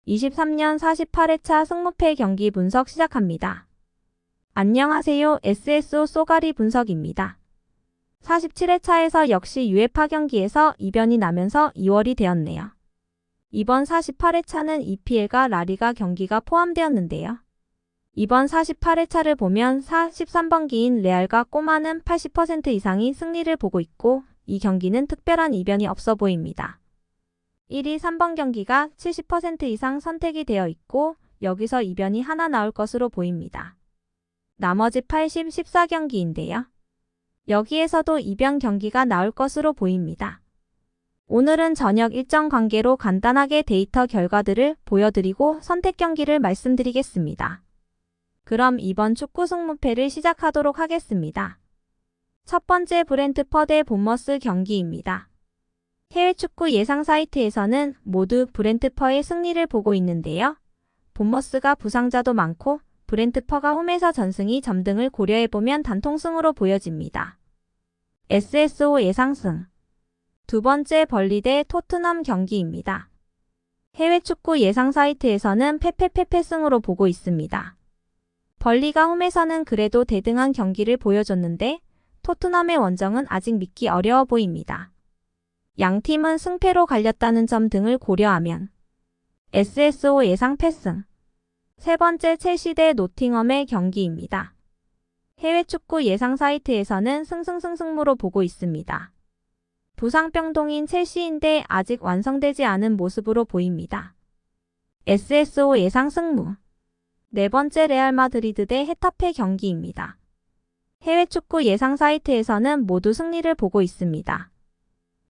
23년 48회차 승무패 경기 분석 시작합니다. 안녕하세요. SSO 쏘가리 분석입니다. 47회차에서 역시 UEFA 경기에서 이변이 나면서 2월이 되었네요. 이번 48회차는 EPL과 라리가 경기가 포함되었는데요. 이번 48회차를 보면 43번기인 레알과 꼬마는 80% 이상이 승리를 보고 있고 이 경기는 특별한 이변이 없어 보입니다. 1위 3번 경기가 70% 이상 선택이 되어 있고 여기서 이변이 하나 나올 것으로 보입니다. 나머지 80, 14경기인데요. 여기에서도 이변 경기가 나올 것으로 보입니다. 오늘은 저녁 일정 관계로 간단하게 데이터 결과들을 보여드리고 선택 경기를 말씀드리겠습니다. 그럼 이번 축구 승무패를 시작하도록 하겠습니다. 첫 번째 브렌트퍼드 본머스 경기입니다. 해외 축구 예상 사이트에서는 모두 브렌트퍼의 승리를 보고 있는데요. 본머스가 부상자도 많고 브렌트퍼가 홈에서 전승이 점 등을 고려해보면 단통승으로 보여집니다. SSO 예상승. 두 번째 벌리 대 토트넘 경기입니다. 해외 축구 예상 사이트에서는 페페페페승으로 보고 있습니다. 벌리가 홈에서는 그래도 대등한 경기를 보여줬는데 토트넘의 원정은 아직 믿기 어려워 보입니다. 양 팀은 승패로 갈렸다는 점 등을 고려하면 SSO 예상 패승. 세 번째 첼시 대 노팅엄의 경기입니다. 해외 축구 예상 사이트에서는 승승승승무로 보고 있습니다. 부상병동인 첼시인데 아직 완성되지 않은 모습으로 보입니다. SSO 예상 승무. 네 번째 레알 마드리드 대 헤타페 경기입니다. 해외 축구 예상 사이트에서는 모두 승리를 보고 있습니다.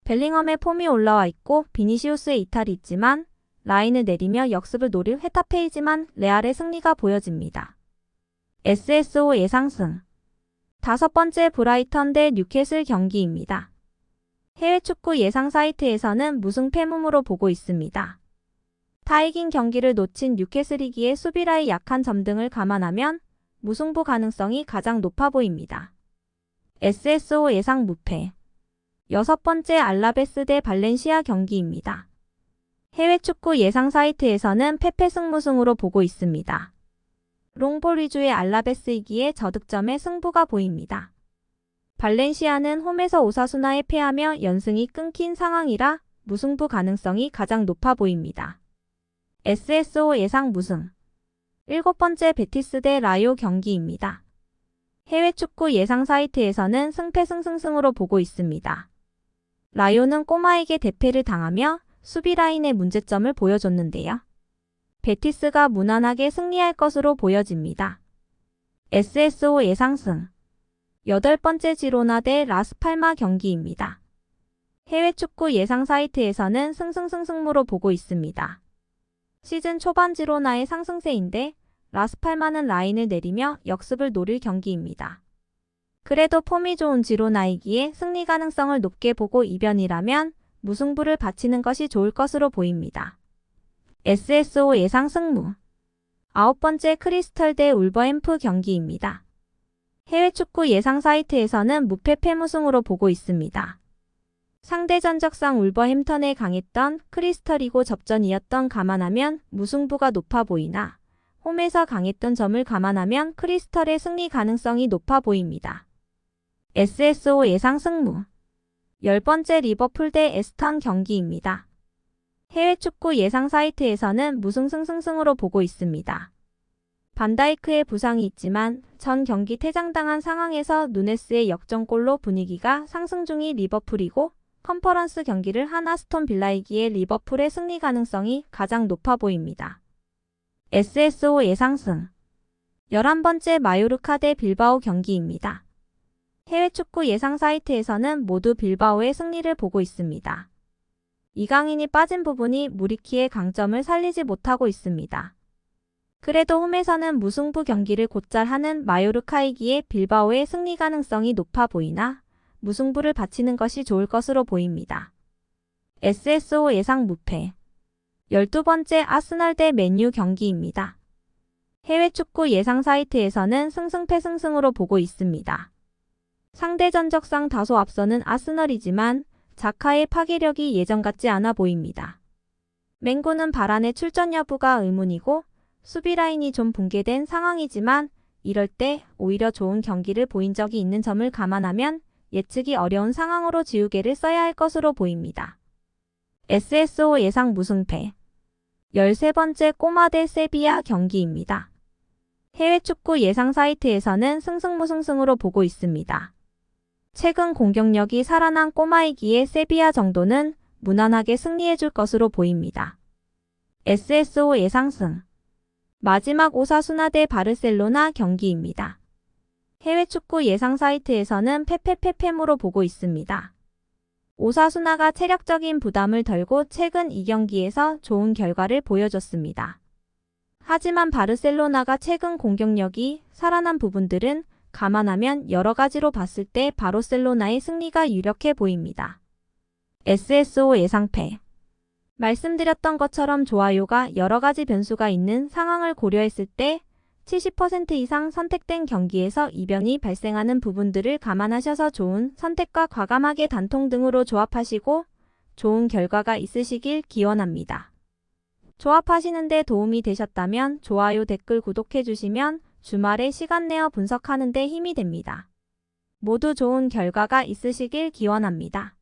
벨링엄의 폼이 올라와 있고 비니시우스의 이탈이 있지만 라인을 내리며 역습을 노릴 헤타페이지만 레알의 승리가 보여집니다. SSO 예상승. 다섯 번째 브라이턴 대 뉴캐슬 경기입니다. 해외 축구 예상 사이트에서는 무승패무무로 보고 있습니다. 다 이긴 경기를 놓친 뉴캐슬이기에 수비라의 약한 점 등을 감안하면 무승부 가능성이 가장 높아 보입니다. SSO 예상 무패. 여섯 번째 알라베스 대 발렌시아 경기입니다. 해외 축구 예상 사이트에서는 패패 승무승으로 보고 있습니다. 롱볼 위주의 알라베스이기에 저득점의 승부가 보입니다. 발렌시아는 홈에서 오사수나에 패하며 연승이 끊긴 상황이라 무승부 가능성이 가장 높아 보입니다. SSO 예상 무승. 일곱 번째 베티스 대 라요 경기입니다. 해외 축구 예상 사이트에서는 승패승승승으로 보고 있습니다. 라요는 꼬마에게 대패를 당하며 수비 라인의 문제점을 보여줬는데요. 베티스가 무난하게 승리할 것으로 보여집니다. SSO 예상승. 여덟 번째 지로나 대 라스팔마 경기입니다. 해외 축구 예상 사이트에서는 승승승승무로 보고 있습니다. 시즌 초반 지로나의 상승세인데 라스팔마는 라인을 내리며 역습을 노릴 경기입니다. 그래도 폼이 좋은 지로나이기에 승리 가능성을 높게 보고 이변이라면 무승부를 바치는 것이 좋을 것으로 보입니다. SSO 예상 승무. 아홉 번째 크리스털 대 울버햄프 경기입니다. 해외 축구 예상 사이트에서는 무패 패무승으로 보고 있습니다. 상대 전적상 울버햄턴에 강했던 크리스털이고 접전이었던 감안하면 무승부가 높아 보이나 홈에서 강했던 점을 감안하면 크리스털의 승리 가능성이 높아 보입니다. SSO 예상 승무. 열 번째 리버풀 대 에스턴 경기입니다. 해외 축구 예상 사이트에서는 무승승승승으로 보고 있습니다. 반다이크의 부상이 있지만 전 경기 퇴장당한 상황에서 누네스의 역전골로 분위기가 상승 중인 리버풀이고 컨퍼런스 경기를 한 아스톤 빌라이기에 리버풀의 승리 가능성이 가장 높아 보입니다. SSO 예상승. 11번째 마요르카 대 빌바오 경기입니다. 해외 축구 예상 사이트에서는 모두 빌바오의 승리를 보고 있습니다. 이강인이 빠진 부분이 무리키의 강점을 살리지 못하고 있습니다. 그래도 홈에서는 무승부 경기를 곧잘 하는 마요르카이기에 빌바오의 승리 가능성이 높아 보이나 무승부를 바치는 것이 좋을 것으로 보입니다. SSO 예상 무패. 12번째 아스널 대 맨유 경기입니다. 해외 축구 예상 사이트에서는 승승패승승으로 보고 있습니다. 상대 전적상 다소 앞서는 아스널이지만 자카의 파괴력이 예전 같지 않아 보입니다. 맹구는 바란의 출전 여부가 의문이고 수비 라인이 좀 붕괴된 상황이지만 이럴 때 오히려 좋은 경기를 보인 적이 있는 점을 감안하면 예측이 어려운 상황으로 지우개를 써야 할 것으로 보입니다. SSO 예상 무승패 13번째 꼬마 대 세비야 경기입니다. 해외 축구 예상 사이트에서는 승승무승승으로 보고 있습니다. 최근 공격력이 살아난 꼬마이기에 세비야 정도는 무난하게 승리해줄 것으로 보입니다. SSO 예상승 마지막 오사수나 대 바르셀로나 경기입니다. 해외 축구 예상 사이트에서는 페페페페무로 보고 있습니다. 오사수나가 체력적인 부담을 덜고 최근 2경기에서 좋은 결과를 보여줬습니다. 하지만 바르셀로나가 최근 공격력이 살아난 부분들은 감안하면 여러 가지로 봤을 때 바르셀로나의 승리가 유력해 보입니다. SSO 예상패 말씀드렸던 것처럼 좋아요가 여러 가지 변수가 있는 상황을 고려했을 때 70% 이상 선택된 경기에서 이변이 발생하는 부분들을 감안하셔서 좋은 선택과 과감하게 단통 등으로 조합하시고 좋은 결과가 있으시길 기원합니다. 조합하시는 데 도움이 되셨다면 좋아요, 댓글, 구독해 주시면 주말에 시간 내어 분석하는 데 힘이 됩니다. 모두 좋은 결과가 있으시길 기원합니다.